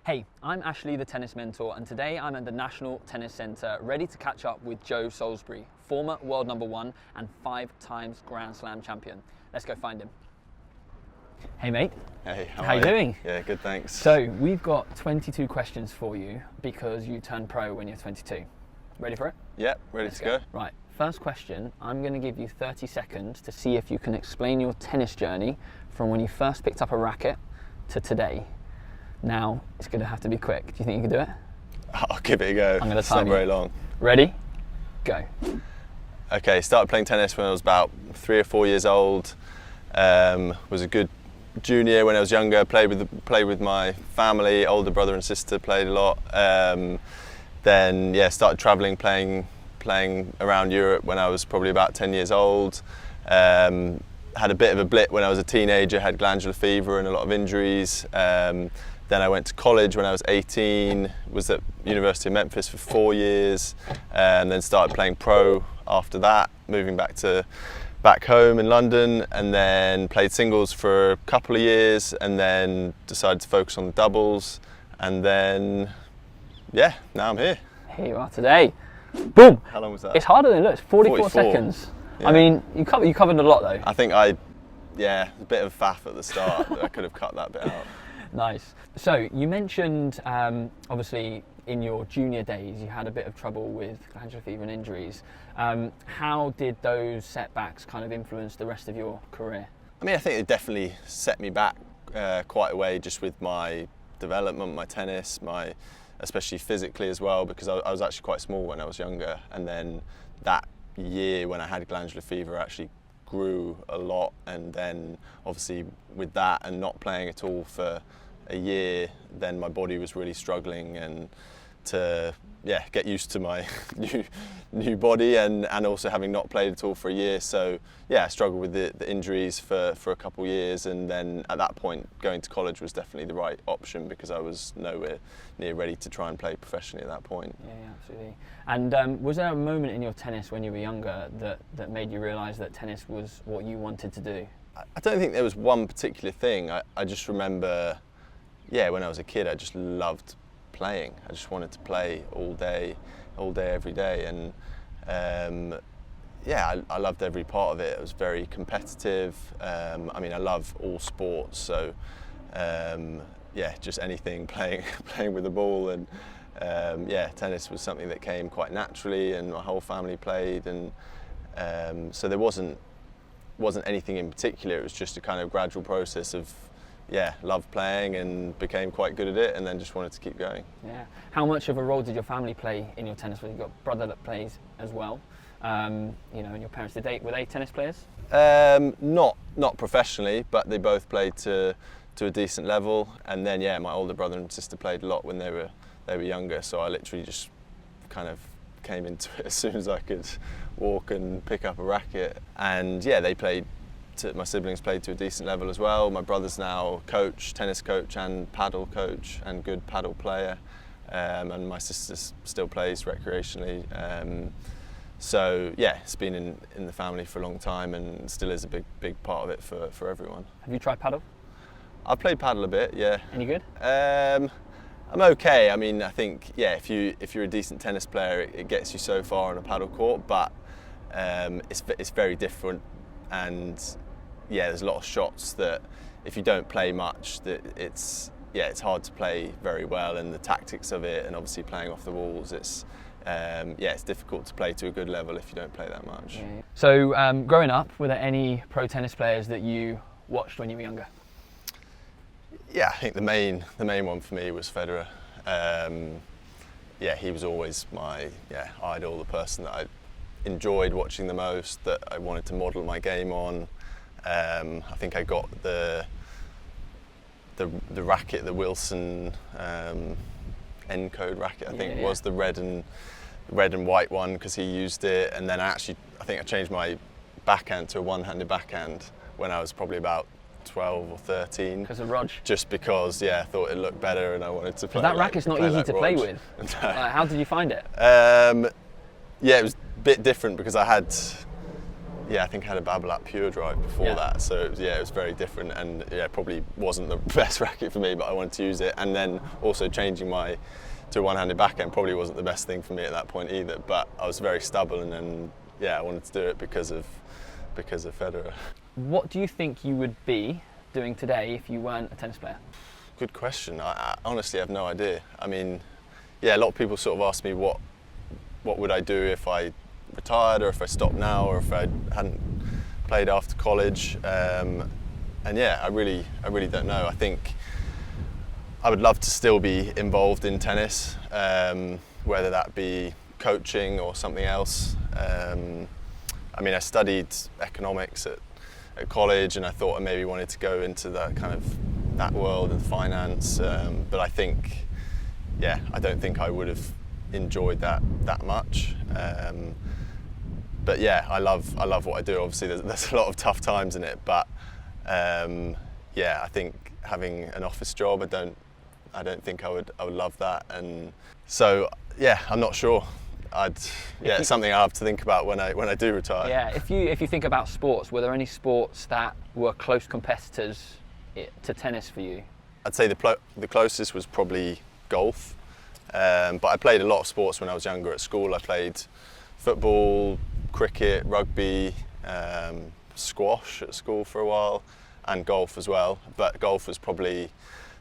Hey, I'm Ashley, the tennis mentor, and today I'm at the National Tennis Centre ready to catch up with Joe Salisbury, former world #1 and 5 times Grand Slam champion. Let's go find him. Hey mate. Hey, how you doing? Yeah, good, thanks. So we've got 22 questions for you because you turned pro when you're 22. Ready for it? Yep, ready to go. Right, first question, I'm going to give you 30 seconds to see if you can explain your tennis journey from when you first picked up a racket to today. Now, it's going to have to be quick. Do you think you can do it? I'll give it a go. I'm going to It's time not you. very long. Ready? Go. Okay, started playing tennis when I was about 3 or 4 years old. Was a good junior when I was younger. Played with my family, older brother and sister. Played a lot. Then yeah, started travelling, playing around Europe when I was probably about 10 years old. Had a bit of a blip when I was a teenager. Had glandular fever and a lot of injuries. Then I went to college when I was 18, was at University of Memphis for 4 years, and then started playing pro after that, moving back home in London, and then played singles for a couple of years, and then decided to focus on the doubles, and then, yeah, now I'm here. Here you are today. Boom! How long was that? It's harder than it looks, 44 seconds. Yeah. I mean, you covered a lot though. I think yeah, a bit of faff at the start. I could have cut that bit out. Nice. So you mentioned, obviously, in your junior days, you had a bit of trouble with glandular fever and injuries. How did those setbacks kind of influence the rest of your career? I mean, I think it definitely set me back quite a way, just with my development, my tennis, especially physically as well, because I was actually quite small when I was younger, and then that year when I had glandular fever actually grew a lot, and then obviously with that and not playing at all for a year, then my body was really struggling and to get used to my new body, and also having not played at all for a year. So yeah, I struggled with the injuries for a couple of years, and then at that point going to college was definitely the right option because I was nowhere near ready to try and play professionally at that point. Yeah, absolutely. And was there a moment in your tennis when you were younger that made you realise that tennis was what you wanted to do? I don't think there was one particular thing. I just remember, when I was a kid, I just loved playing. I just wanted to play all day, every day, and I loved every part of it. It was very competitive. I mean, I love all sports, so just anything playing with the ball, and tennis was something that came quite naturally, and my whole family played, and so there wasn't anything in particular. It was just a kind of gradual process of loved playing and became quite good at it, and then just wanted to keep going. Yeah. How much of a role did your family play in your tennis? You've got a brother that plays as well. And your parents, were they tennis players? Not professionally, but they both played to a decent level. And then my older brother and sister played a lot when they were younger. So I literally just kind of came into it as soon as I could walk and pick up a racket. And they played. My siblings played to a decent level as well. My brother's now tennis coach and Padel coach, and good Padel player. And my sister still plays recreationally. So it's been in the family for a long time, and still is a big part of it for everyone. Have you tried Padel? I've played Padel a bit, yeah. Any good? I'm okay. I mean, I think if you're a decent tennis player, it gets you so far on a paddle court, but it's very different, and there's a lot of shots that if you don't play much, that it's hard to play very well, and the tactics of it, and obviously playing off the walls, it's difficult to play to a good level if you don't play that much. Yeah. So growing up, were there any pro tennis players that you watched when you were younger? Yeah, I think the main one for me was Federer. He was always my idol, the person that I enjoyed watching the most, that I wanted to model my game on. I think I got the racket, the Wilson Encode racket. I think was the red and white one, because he used it. And then I think I changed my backhand to a one-handed backhand when I was probably about 12 or 13. Because of Rog? Just because, I thought it looked better, and I wanted to play. That racket's not easy to play with. How did you find it? It was a bit different because I had yeah, I think I had a Babolat Pure Drive before that, so it was very different, and probably wasn't the best racket for me, but I wanted to use it. And then also changing to a one-handed backhand probably wasn't the best thing for me at that point either, but I was very stubborn, and I wanted to do it because of Federer. What do you think you would be doing today if you weren't a tennis player? Good question. I honestly have no idea. I mean, a lot of people sort of ask me what would I do if I retired, or if I stopped now, or if I hadn't played after college. And I really don't know. I think I would love to still be involved in tennis, whether that be coaching or something else. I mean, I studied economics at college, and I thought I maybe wanted to go into that world and finance, but I think, I don't think I would have enjoyed that much. But I love what I do. Obviously, there's a lot of tough times in it, but I think having an office job, I don't think I would love that, and so I'm not sure. It's something I have to think about when I do retire. Yeah, if you think about sports, were there any sports that were close competitors to tennis for you? I'd say the closest was probably golf, but I played a lot of sports when I was younger at school. I played football, cricket, rugby, squash at school for a while, and golf as well. But golf was probably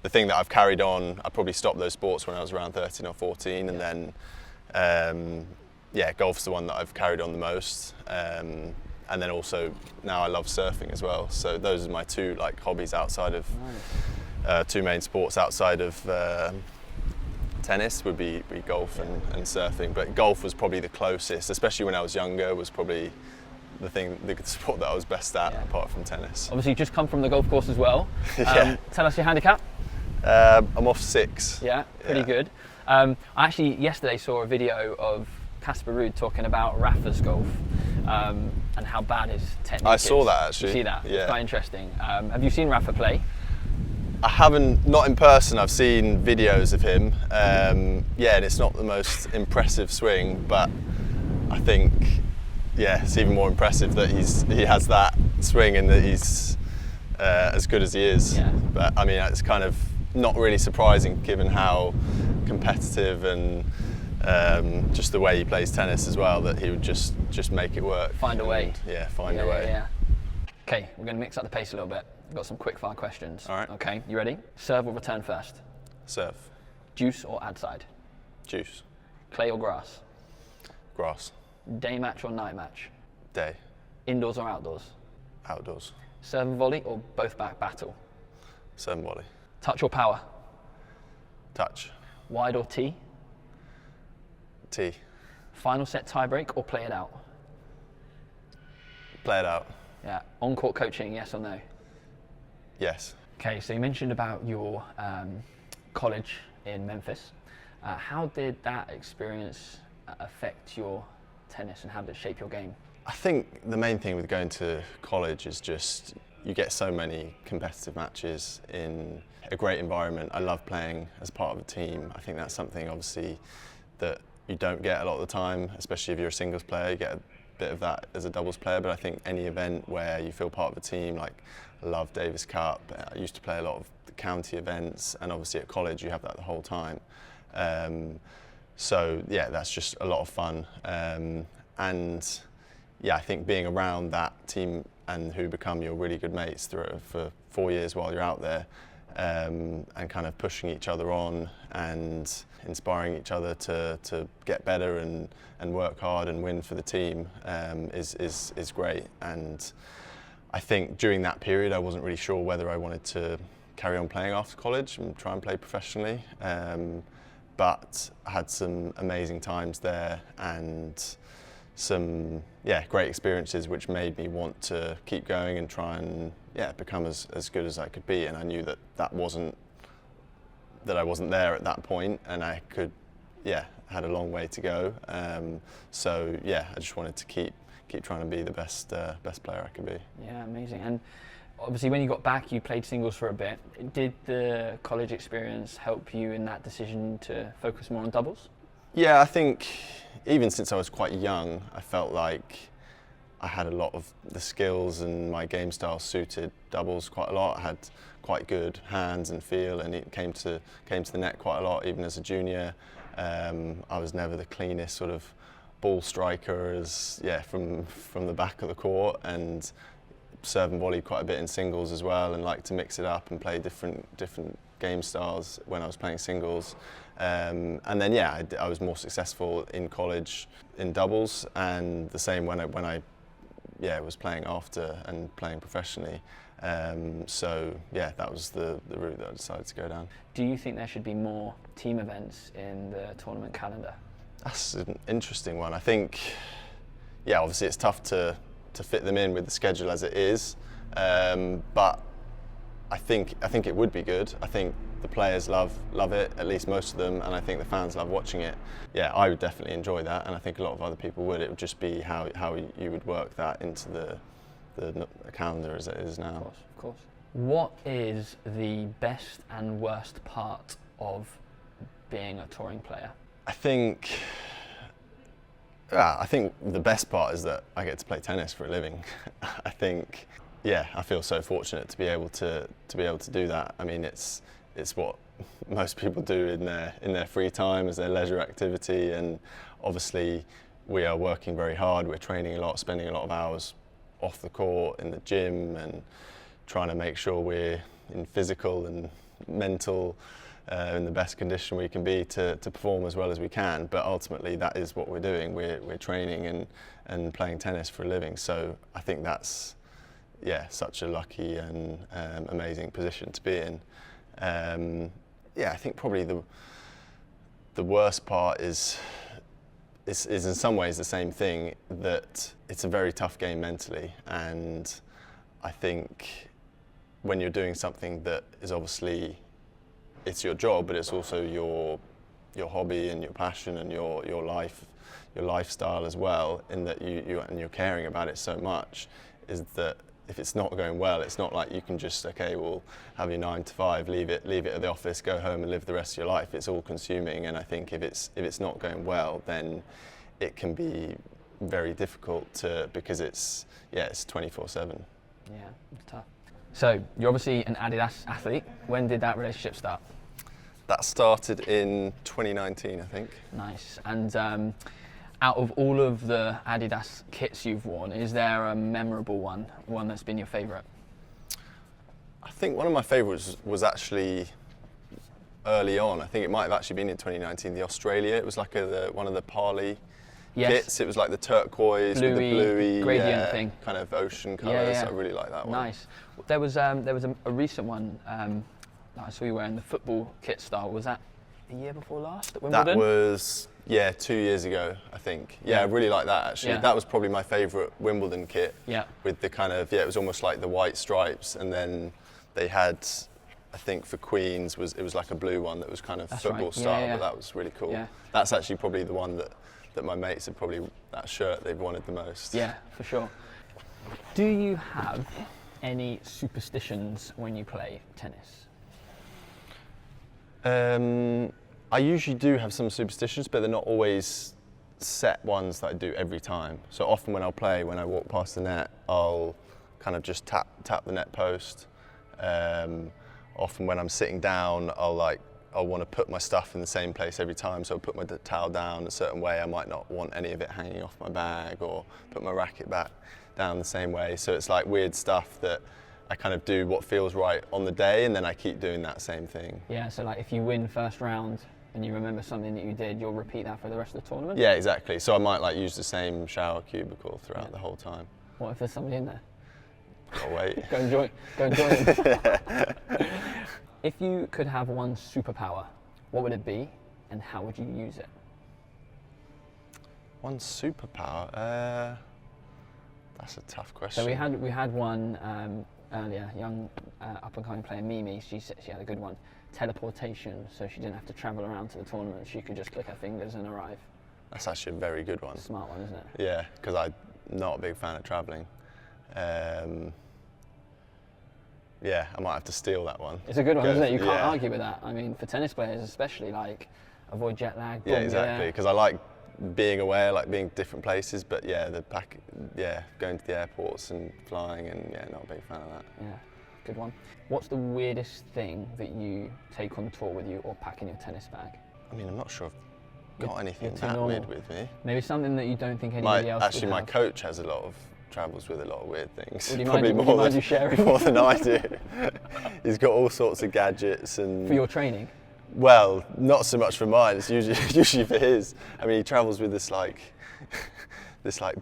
the thing that I've carried on. I probably stopped those sports when I was around 13 or 14, and then golf's the one that I've carried on the most. And then also now I love surfing as well. So those are my two hobbies outside of two main sports outside of tennis would be golf and surfing. But golf was probably the closest, especially when I was younger, was probably the sport that I was best at apart from tennis. Obviously you just come from the golf course as well. Tell us your handicap. I'm off 6. Yeah, pretty good. I actually yesterday saw a video of Casper Ruud talking about Rafa's golf and how bad his technique is. I saw that actually. You see that? Yeah. It's quite interesting. Have you seen Rafa play? I haven't, not in person. I've seen videos of him. And it's not the most impressive swing, but I think, it's even more impressive that he has that swing and that he's as good as he is. Yeah. But I mean, it's kind of not really surprising given how competitive and just the way he plays tennis as well, that he would just make it work. Find a way. Find a way. Yeah. Okay, we're going to mix up the pace a little bit. We've got some quick fire questions. All right. Okay, you ready? Serve or return first? Serve. Juice or ad side? Juice. Clay or grass? Grass. Day match or night match? Day. Indoors or outdoors? Outdoors. Serve and volley or both back battle? Serve and volley. Touch or power? Touch. Wide or tee? Tee. Final set tiebreak or play it out? Play it out. Yeah. On-court coaching, yes or no? Yes. Okay, so you mentioned about your college in Memphis. How did that experience affect your tennis, and how did it shape your game? I think the main thing with going to college is just you get so many competitive matches in a great environment. I love playing as part of a team. I think that's something obviously that you don't get a lot of the time, especially if you're a singles player. You get a bit of that as a doubles player, but I think any event where you feel part of a team, like I love Davis Cup. I used to play a lot of the county events, and obviously at college you have that the whole time. So that's just a lot of fun. And I think being around that team and who become your really good mates for 4 years while you're out there, and kind of pushing each other on and inspiring each other to get better and work hard and win for the team is great. And I think during that period I wasn't really sure whether I wanted to carry on playing after college and try and play professionally, but I had some amazing times there and some great experiences which made me want to keep going and try and become as good as I could be. And I knew that I wasn't there at that point, and I could had a long way to go. So I just wanted to keep trying to be the best player I could be. Yeah, amazing. And obviously when you got back you played singles for a bit. Did the college experience help you in that decision to focus more on doubles? Yeah, I think even since I was quite young, I felt like I had a lot of the skills, and my game style suited doubles quite a lot. I had quite good hands and feel, and it came to the net quite a lot, even as a junior. I was never the cleanest sort of ball striker from the back of the court, and serve and volley quite a bit in singles as well, and like to mix it up and play different game styles when I was playing singles. And then I was more successful in college in doubles, and the same when I was playing after and playing professionally. So that was the route that I decided to go down. Do you think there should be more team events in the tournament calendar? That's an interesting one. I think, obviously it's tough to fit them in with the schedule as it is, but I think it would be good. I think the players love it, at least most of them, and I think the fans love watching it. Yeah, I would definitely enjoy that, and I think a lot of other people would. It would just be how you would work that into the calendar as it is now. Of course. What is the best and worst part of being a touring player? I think the best part is that I get to play tennis for a living. I think, I feel so fortunate to be able to do that. I mean, it's what most people do in their free time as their leisure activity, and obviously we are working very hard. We're training a lot, spending a lot of hours off the court in the gym, and trying to make sure we're in physical and mental in the best condition we can be to perform as well as we can. But ultimately that is what we're doing. We're training and playing tennis for a living. So I think that's such a lucky and amazing position to be in. I think probably the worst part is in some ways the same thing, that it's a very tough game mentally, and I think when you're doing something that is obviously, it's your job, but it's also your hobby and your passion and your lifestyle as well, in that you're caring about it so much, is that if it's not going well, it's not like you can just have your 9 to 5, leave it at the office, go home and live the rest of your life. It's all consuming, and I think if it's not going well, then it can be very difficult because it's 24/7. Yeah, it's tough. So you're obviously an Adidas athlete. When did that relationship start? That started in 2019, I think. Nice. And out of all of the Adidas kits you've worn, is there a memorable one that's been your favourite? I think one of my favourites was actually early on. I think it might have actually been in 2019, the Australia. It was like one of the Parley kits. It was like the turquoise with the bluey gradient thing, kind of ocean colours. I really like that one. Nice. There was a recent one that I saw you wearing, the football kit style. Was that the year before last at Wimbledon? That was 2 years ago, I think. I really like that actually. That was probably my favourite Wimbledon kit. With the kind of it was almost like the white stripes, and then they had, I think for Queens it was like a blue one that was kind of football style, but that was really cool. That's actually probably the one that my mates have probably, that shirt they've wanted the most. Yeah, for sure. Do you have any superstitions when you play tennis? I usually do have some superstitions, but they're not always set ones that I do every time. So often when I walk past the net, I'll kind of just tap the net post. Often when I'm sitting down, I'll want to put my stuff in the same place every time, so I'll put my towel down a certain way. I might not want any of it hanging off my bag, or put my racket back down the same way. So it's like weird stuff that I kind of do what feels right on the day, and then I keep doing that same thing. Yeah, so like if you win first round and you remember something that you did, you'll repeat that for the rest of the tournament? Yeah, exactly. So I might use the same shower cubicle throughout the whole time. What if there's somebody in there? Oh wait. Go and join them. If you could have one superpower, what would it be and how would you use it? One superpower? That's a tough question. So we had one earlier, young up and coming player Mimi. She had a good one. Teleportation, so she didn't have to travel around to the tournament. She could just click her fingers and arrive. That's actually a very good one. Smart one, isn't it? Yeah, because I'm not a big fan of travelling. Yeah, I might have to steal that one. It's a good one, isn't it? You can't argue with that. I mean, for tennis players especially, avoid jet lag. Yeah, exactly, because I like being away, I like being different places. But yeah, going to the airports and flying, and yeah, not a big fan of that. Yeah, good one. What's the weirdest thing that you take on tour with you or pack in your tennis bag? I mean, I'm not sure I've got anything that normal. weird with me. Maybe something that you don't think anybody else would have. My coach has travels with a lot of weird things. Would you mind you sharing? More than I do. He's got all sorts of gadgets and. For your training? Well, not so much for mine. It's usually for his. I mean, he travels with this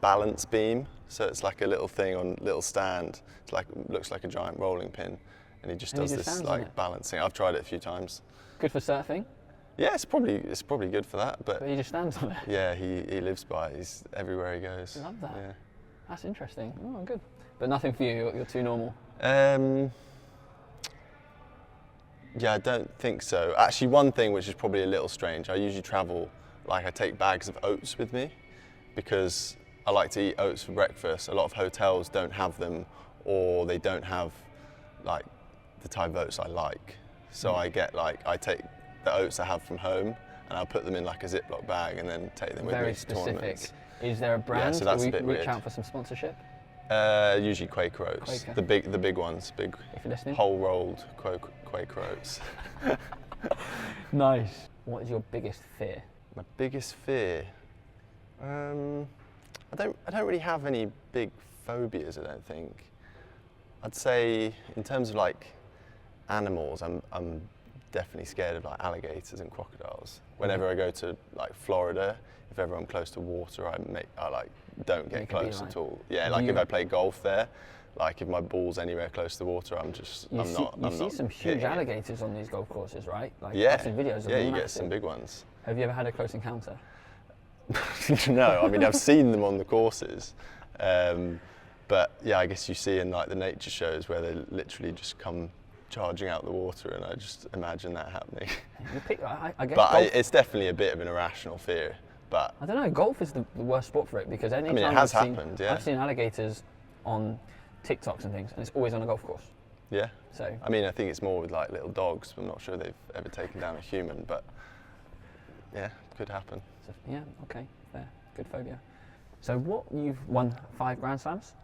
balance beam. So it's like a little thing on a little stand. It's looks like a giant rolling pin, and he just does this balancing. I've tried it a few times. Good for surfing? Yeah, it's probably good for that. But he just stands on it. Yeah, he lives by it. He's everywhere he goes. I love that. Yeah. That's interesting. Oh, good. But nothing for you. You're too normal. Yeah, I don't think so. Actually, one thing which is probably a little strange. I usually travel, I take bags of oats with me because I like to eat oats for breakfast. A lot of hotels don't have them, or they don't have the type of oats I like. So I take the oats I have from home and I'll put them in a Ziploc bag and then take them with me to tournaments. Is there a brand? Yeah, so that's we a bit reach weird. out for some sponsorship? Usually Quaker oats. The big ones, big if you're listening. whole rolled Quaker oats. Nice. What is your biggest fear? My biggest fear? I don't really have any big phobias, I don't think. I'd say in terms of animals, I'm definitely scared of alligators and crocodiles. Whenever I go to Florida, if ever I'm close to water, I don't get close at all. Yeah, if I play golf there, if my ball's anywhere close to water, I'm not. You see some huge alligators on these golf courses, right? Yeah. I've seen videos of you massive. get some big ones. Have you ever had a close encounter? No, I mean I've seen them on the courses, but yeah, I guess you see in the nature shows where they literally just come charging out the water, and I just imagine that happening. I guess but it's definitely a bit of an irrational fear. But I don't know. Golf is the worst sport for it because anytime it has happened. Yeah, I've seen alligators on TikToks and things, and it's always on a golf course. Yeah. So I mean, I think it's more with little dogs. I'm not sure they've ever taken down a human, but yeah, could happen. So, yeah. Okay. Fair. Good phobia. So you've won 5 Grand Slams?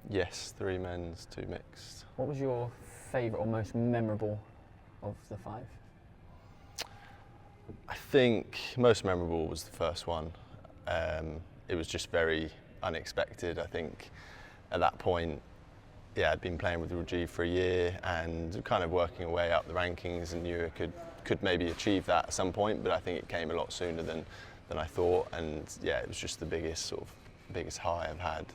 Yes, 3 men's, 2 mixed. What was your favourite or most memorable of the 5? I think most memorable was the first one. It was just very unexpected. I think at that point, I'd been playing with Prodigy for a year and kind of working our way up the rankings, and knew I could maybe achieve that at some point, but I think it came a lot sooner than I thought, and it was just the biggest high I've had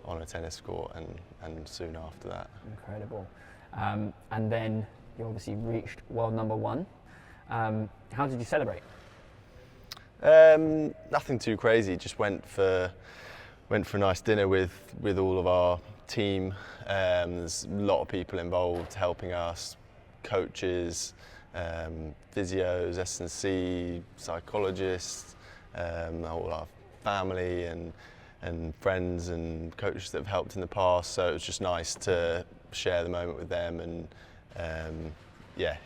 on a tennis court, and soon after that. Incredible. And then you obviously reached world number 1. How did you celebrate? Nothing too crazy. Just went for a nice dinner with all of our team. There's a lot of people involved helping us, coaches, physios, S&C, psychologists, all our family and friends and coaches that have helped in the past. So it was just nice to share the moment with them and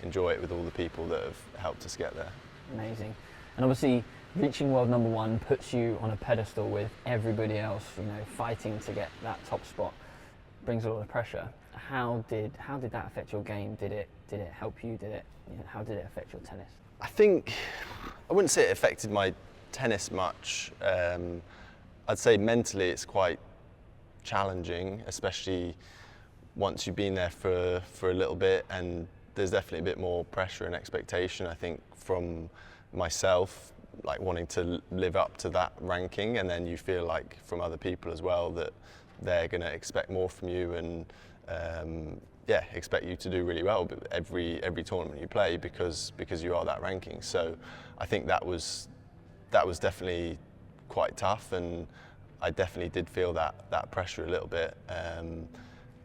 enjoy it with all the people that have helped us get there. Amazing. And obviously reaching world number 1 puts you on a pedestal with everybody else, fighting to get that top spot. Brings a lot of pressure. How did that affect your game? Did it help you? How did it affect your tennis? I think I wouldn't say it affected my tennis much. I'd say mentally it's quite challenging, especially once you've been there for a little bit, and there's definitely a bit more pressure and expectation, I think, from myself, wanting to live up to that ranking, and then you feel from other people as well that they're going to expect more from you and expect you to do really well every tournament you play because you are that ranking. So I think that was definitely quite tough, and I definitely did feel that pressure a little bit.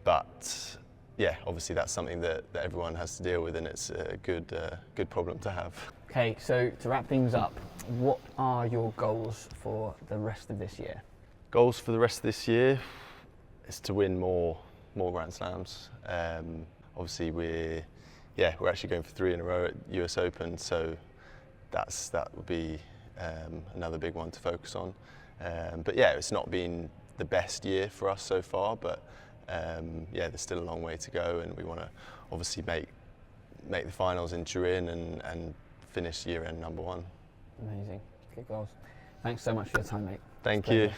But obviously that's something that everyone has to deal with, and it's a good problem to have. Okay, so to wrap things up, what are your goals for the rest of this year? Goals for the rest of this year is to win more Grand Slams. Obviously we're actually going for 3 in a row at US Open, so that would be another big one to focus on. But yeah, it's not been the best year for us so far, but yeah, there's still a long way to go, and we want to obviously make the finals in Turin and finish year-end #1. Amazing. Good goals. Thanks so much for your time, mate. Thank you.